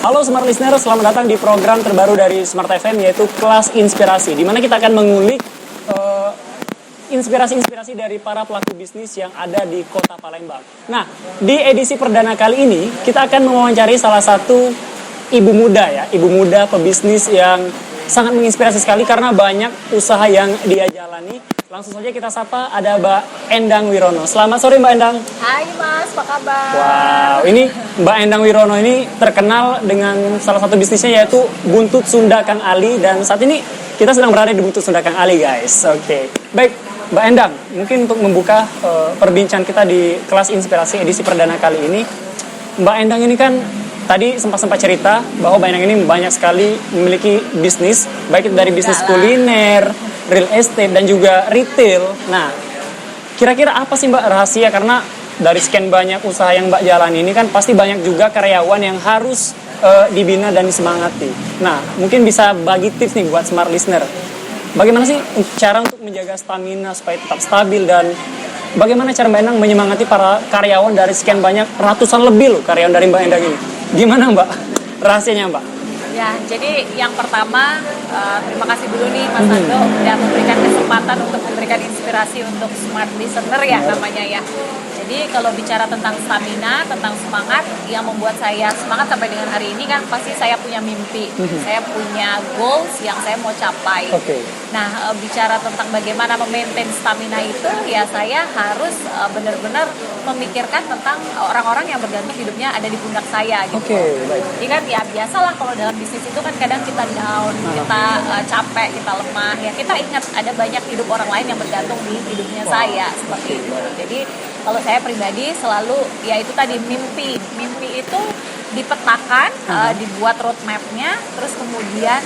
Halo Smart Listener, selamat datang di program terbaru dari Smart FM yaitu Kelas Inspirasi, di mana kita akan mengulik inspirasi-inspirasi dari para pelaku bisnis yang ada di Kota Palembang. Nah, di edisi perdana kali ini kita akan mewawancari salah satu ibu muda pebisnis yang sangat menginspirasi sekali karena banyak usaha yang dia jalani. Langsung saja kita sapa, ada Mbak Endang Wirono. Selamat sore Mbak Endang. Hai Mas, apa kabar? Wow, ini Mbak Endang Wirono ini terkenal dengan salah satu bisnisnya yaitu Buntut Sunda Kang Ali. Dan saat ini kita sedang berada di Buntut Sunda Kang Ali guys. Oke. Baik, Mbak Endang, mungkin untuk membuka perbincangan kita di kelas inspirasi edisi perdana kali ini, Mbak Endang ini kan tadi sempat cerita bahwa Mbak Endang ini banyak sekali memiliki bisnis, baik itu dari bisnis kuliner, real estate, dan juga retail. Nah, kira-kira apa sih Mbak rahasia? Karena dari sekian banyak usaha yang Mbak jalani ini kan pasti banyak juga karyawan yang harus dibina dan disemangati. Nah, mungkin bisa bagi tips nih buat Smart Listener. Bagaimana sih cara untuk menjaga stamina supaya tetap stabil, dan bagaimana cara Mbak Endang menyemangati para karyawan dari sekian banyak, ratusan lebih loh karyawan dari Mbak Endang ini. Gimana Mbak rahasianya Mbak? Ya, jadi yang pertama terima kasih dulu nih Mas Ando udah memberikan kesempatan untuk memberikan inspirasi untuk Smart Listener ya namanya ya. Jadi kalau bicara tentang stamina, tentang semangat, yang membuat saya semangat sampai dengan hari ini kan pasti saya punya mimpi, saya punya goals yang saya mau capai. Nah, bicara tentang bagaimana memaintain stamina itu, ya saya harus benar-benar memikirkan tentang orang-orang yang bergantung hidupnya ada di pundak saya gitu. Jadi kan ya biasalah kalau dalam bisnis itu kan kadang kita down, kita capek, kita lemah. Ya kita ingat ada banyak hidup orang lain yang bergantung di hidupnya saya seperti itu. Jadi kalau saya pribadi selalu ya itu tadi mimpi itu dipetakan, dibuat roadmap-nya, terus kemudian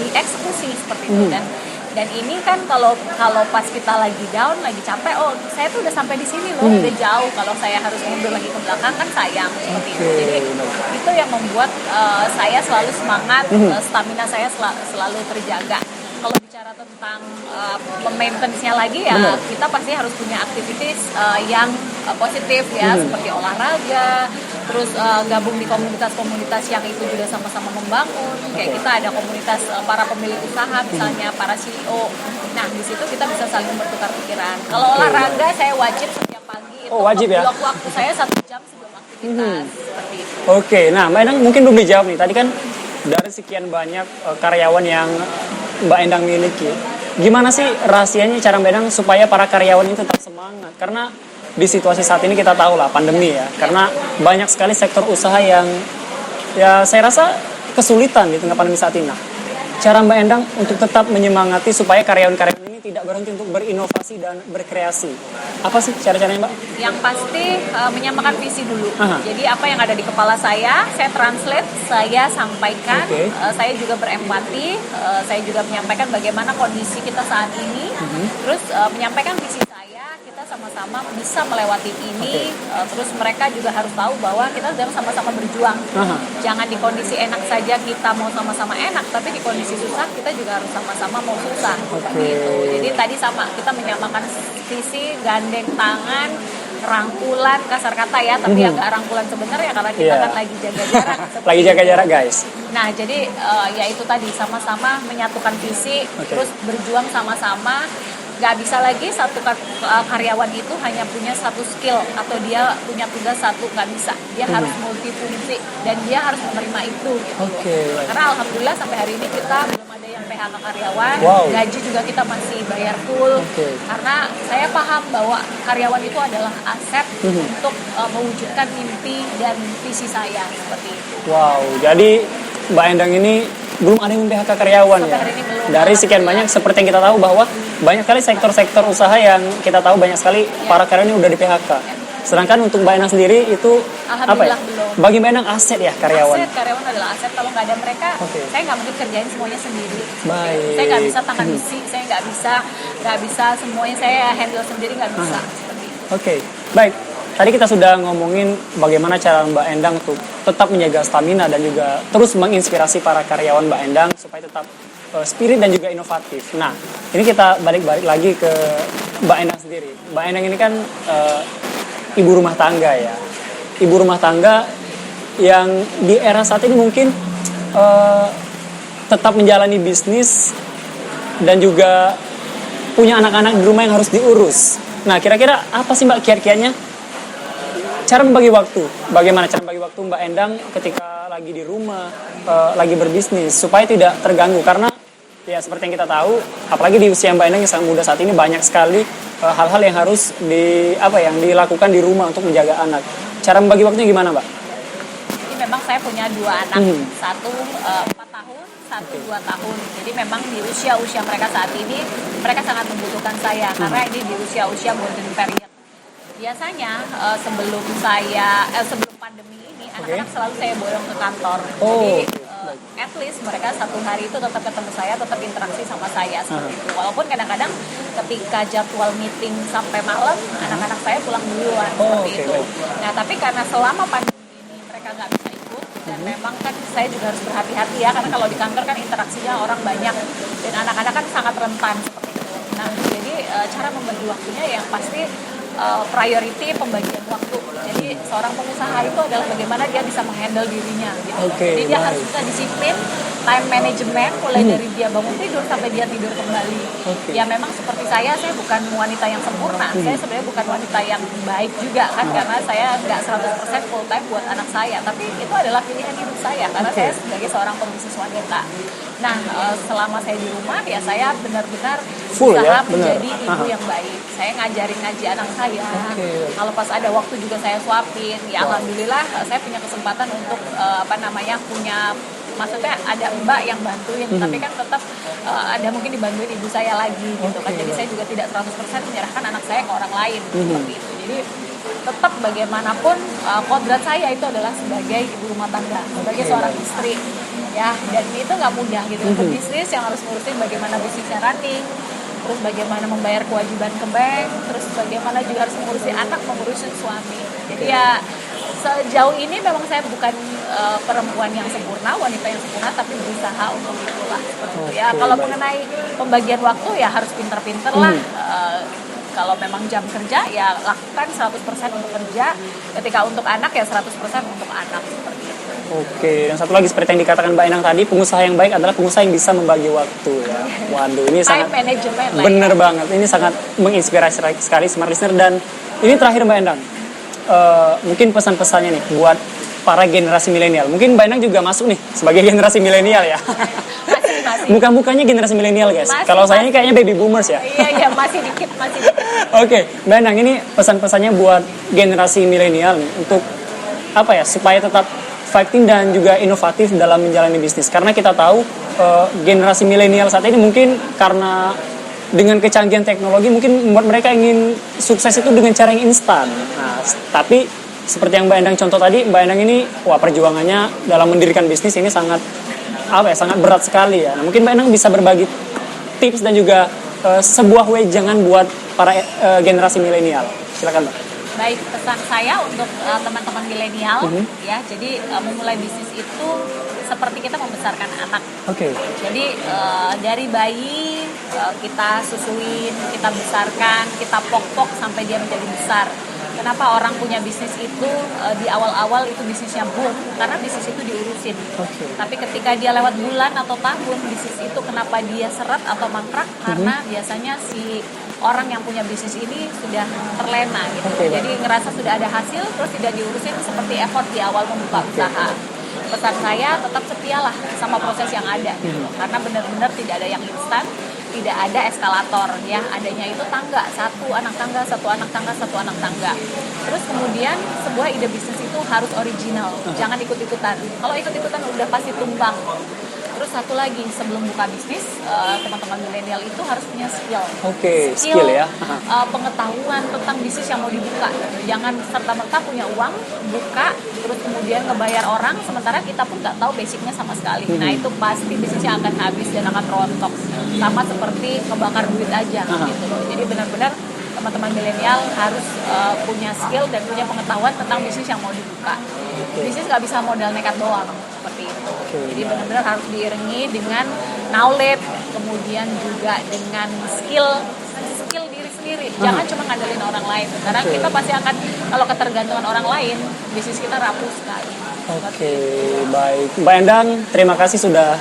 dieksekusi seperti itu. Dan ini kan kalau pas kita lagi down, lagi capek, oh saya tuh udah sampai di sini loh, udah jauh. Kalau saya harus mundur lagi ke belakang kan sayang seperti itu. Jadi itu yang membuat saya selalu semangat, stamina saya selalu terjaga. Kalau bicara tentang maintenance-nya lagi ya kita pasti harus punya aktivitas yang positif ya, seperti olahraga, terus gabung di komunitas-komunitas yang itu juga sama-sama membangun. Kayak kita ada komunitas para pemilik usaha misalnya, para CEO. Nah di situ kita bisa saling bertukar pikiran. Kalau olahraga saya wajib setiap pagi itu wajib ya? blok waktu saya 1 jam sebelum aktivitas seperti itu. Oke, nah Mbak Endang mungkin belum dijawab nih. Tadi kan dari sekian banyak karyawan yang Mbak Endang miliki, gimana sih rahasianya cara Mbak Endang supaya para karyawan ini tetap semangat? Karena di situasi saat ini kita tahu lah pandemi ya, karena banyak sekali sektor usaha yang ya saya rasa kesulitan di tengah pandemi saat ini. Nah, cara Mbak Endang untuk tetap menyemangati supaya karyawan-karyawan ini tidak berhenti untuk berinovasi dan berkreasi, apa sih cara-caranya Mbak? Yang pasti menyamakan visi dulu. Jadi apa yang ada di kepala saya translate, saya sampaikan. Saya juga berempati, saya juga menyampaikan bagaimana kondisi kita saat ini. Terus menyampaikan visi saya, kita sama-sama bisa melewati ini. Terus mereka juga harus tahu bahwa kita sedang sama-sama berjuang. Jangan di kondisi enak saja kita mau sama-sama enak, tapi di kondisi susah kita juga harus sama-sama mau susah. Gitu. Jadi tadi sama, kita menyamakan visi, gandeng tangan, rangkulan, kasar kata ya, tapi agak rangkulan sebenarnya karena kita kan lagi jaga jarak. Lagi jaga jarak guys. Nah jadi ya itu tadi, sama-sama menyatukan visi, terus berjuang sama-sama. Gak bisa lagi satu karyawan itu hanya punya satu skill atau dia punya tugas satu, gak bisa. Dia harus multifungsi dan dia harus menerima itu gitu. Karena alhamdulillah sampai hari ini kita belum ada yang PHK karyawan, gaji juga kita masih bayar full. Karena saya paham bahwa karyawan itu adalah aset untuk mewujudkan mimpi dan visi saya seperti itu. Wow, jadi Mbak Endang ini belum ada yang PHK karyawan ya. Dari sekian banyak seperti yang kita tahu bahwa banyak sekali sektor-sektor usaha yang kita tahu banyak sekali para karyawan ini udah di PHK. Sedangkan untuk Mbak Endang sendiri itu apa ya? Belum. Bagi Mbak Endang aset ya karyawan. Karyawan adalah aset. Kalau nggak ada mereka, saya nggak mungkin kerjain semuanya sendiri. Baik. Saya nggak bisa tangan besi, saya nggak bisa semuanya saya handle sendiri, nggak bisa. Baik. Tadi kita sudah ngomongin bagaimana cara Mbak Endang untuk tetap menjaga stamina dan juga terus menginspirasi para karyawan Mbak Endang supaya tetap spirit dan juga inovatif. Nah, ini kita balik lagi ke Mbak Endang sendiri. Mbak Endang ini kan ibu rumah tangga ya. Ibu rumah tangga yang di era saat ini mungkin tetap menjalani bisnis dan juga punya anak-anak di rumah yang harus diurus. Nah, kira-kira apa sih Mbak kiat-kiatnya? Cara membagi waktu. Bagaimana cara membagi waktu Mbak Endang ketika lagi di rumah, lagi berbisnis, supaya tidak terganggu? Karena ya seperti yang kita tahu, apalagi di usia Mbak Endang yang sangat muda saat ini, banyak sekali hal-hal yang harus yang dilakukan di rumah untuk menjaga anak. Cara membagi waktunya gimana, Mbak? Jadi memang saya punya 2 anak, satu 4 tahun, satu 2 tahun. Jadi memang di usia-usia mereka saat ini, mereka sangat membutuhkan saya karena ini di usia-usia golden period. Biasanya sebelum pandemi ini, anak-anak selalu saya boyong ke kantor. Jadi at least mereka satu hari itu tetap ketemu saya, tetap interaksi sama saya seperti itu. Walaupun kadang-kadang ketika jadwal meeting sampai malam, anak-anak saya pulang duluan seperti itu. Nah, tapi karena selama pandemi ini mereka nggak bisa ikut, dan memang kan saya juga harus berhati-hati ya, karena kalau di kantor kan interaksinya orang banyak dan anak-anak kan sangat rentan seperti itu. Nah, jadi cara membagi waktunya yang pasti priority pembagian waktu. Jadi seorang pengusaha itu adalah bagaimana dia bisa menghandle dirinya gitu. Jadi dia harus bisa disiplin, time management mulai dari dia bangun tidur sampai dia tidur kembali. Ya memang seperti saya bukan wanita yang sempurna. Saya sebenarnya bukan wanita yang baik juga kan, karena saya nggak 100% full time buat anak saya. Tapi itu adalah pilihan hidup saya karena saya sebagai seorang pembisnis wanita. Nah, selama saya di rumah ya saya benar-benar usaha menjadi ibu yang baik. Saya ngaji anak saya. Kalau pas ada waktu juga saya suapin. Ya alhamdulillah saya punya kesempatan untuk punya, maksudnya ada mbak yang bantuin, tapi kan tetap ada mungkin dibantuin ibu saya lagi gitu kan. Jadi saya juga tidak 100% menyerahkan anak saya ke orang lain seperti itu. Jadi tetap bagaimanapun kodrat saya itu adalah sebagai ibu rumah tangga, sebagai seorang istri. Ya, dan itu nggak mudah gitu. Berbisnis yang harus ngurusin bagaimana bisnisnya running, terus bagaimana membayar kewajiban ke bank, terus bagaimana juga harus mengurusi anak, mengurusi suami. Jadi ya sejauh ini memang saya bukan perempuan yang sempurna, wanita yang sempurna, tapi berusaha untuk itulah seperti itu. Ya kalau mengenai pembagian waktu ya harus pinter-pinter lah. Kalau memang jam kerja ya lakukan 100% untuk kerja, ketika untuk anak ya 100% untuk anak seperti itu. Oke, dan satu lagi seperti yang dikatakan Mbak Endang tadi, pengusaha yang baik adalah pengusaha yang bisa membagi waktu ya. Waduh, ini sangat management bener banget. Ini sangat menginspirasi sekali Smart Listener. Dan ini terakhir Mbak Endang, mungkin pesan-pesannya nih buat para generasi milenial. Mungkin Mbak Endang juga masuk nih sebagai generasi milenial ya. Masih. Muka-mukanya generasi milenial guys. Kalau saya ini kayaknya baby boomers ya. Iya, masih dikit. Oke, Mbak Endang, ini pesan-pesannya buat generasi milenial nih untuk supaya tetap fighting dan juga inovatif dalam menjalani bisnis. Karena kita tahu generasi milenial saat ini mungkin karena dengan kecanggihan teknologi mungkin membuat mereka ingin sukses itu dengan cara yang instan. Nah, tapi seperti yang Mbak Endang contoh tadi, Mbak Endang ini perjuangannya dalam mendirikan bisnis ini sangat berat sekali ya. Nah, mungkin Mbak Endang bisa berbagi tips dan juga sebuah wejangan buat para generasi milenial. Silakan Mbak. Baik, pesan saya untuk teman-teman milenial ya. Jadi memulai bisnis itu seperti kita membesarkan anak. Jadi dari bayi kita susuin, kita besarkan, kita pok-pok sampai dia menjadi besar. Kenapa orang punya bisnis itu di awal-awal itu bisnisnya boom? Karena bisnis itu diurusin. Tapi ketika dia lewat bulan atau tahun, bisnis itu kenapa dia seret atau mangkrak? Karena biasanya si orang yang punya bisnis ini sudah terlena gitu. Jadi ngerasa sudah ada hasil terus tidak diurusin seperti effort di awal membuka usaha. Pesan saya tetap setialah sama proses yang ada gitu. Karena benar-benar tidak ada yang instan, tidak ada eskalator ya. Adanya itu tangga, satu anak tangga. Terus kemudian sebuah ide bisnis itu harus original, jangan ikut-ikutan. Kalau ikut-ikutan udah pasti tumbang. Terus satu lagi, sebelum buka bisnis, teman-teman milenial itu harus punya skill. Skill ya. Pengetahuan tentang bisnis yang mau dibuka. Jangan serta-merta punya uang, buka, terus kemudian ngebayar orang, sementara kita pun nggak tahu basicnya sama sekali. Nah itu pasti bisnisnya akan habis dan akan rontok. Sama seperti ngebakar duit aja gitu loh. Jadi benar-benar teman-teman milenial harus punya skill dan punya pengetahuan tentang bisnis yang mau dibuka. Bisnis nggak bisa modal nekat doang seperti itu. Jadi benar-benar harus diiringi dengan knowledge, kemudian juga dengan skill diri sendiri sendiri. Jangan cuma ngandelin orang lain. Karena kita pasti akan, kalau ketergantungan orang lain, bisnis kita rapuh sekali. Oke, baik. Mbak Endang, terima kasih sudah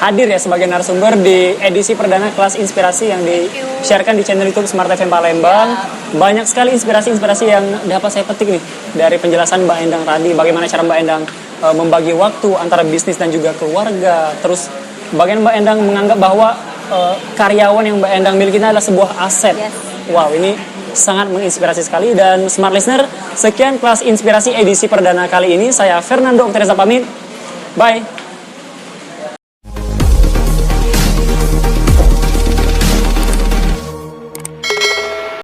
hadir ya sebagai narasumber di edisi perdana kelas inspirasi yang di-sharekan di channel YouTube Smart FM Palembang. Banyak sekali inspirasi-inspirasi yang dapat saya petik nih dari penjelasan Mbak Endang tadi. Bagaimana cara Mbak Endang membagi waktu antara bisnis dan juga keluarga. Terus bagaimana Mbak Endang menganggap bahwa karyawan yang Mbak Endang miliki adalah sebuah aset. Yes. Wow, ini sangat menginspirasi sekali. Dan Smart Listener, sekian kelas inspirasi edisi perdana kali ini. Saya Fernando Teresa pamit. Bye.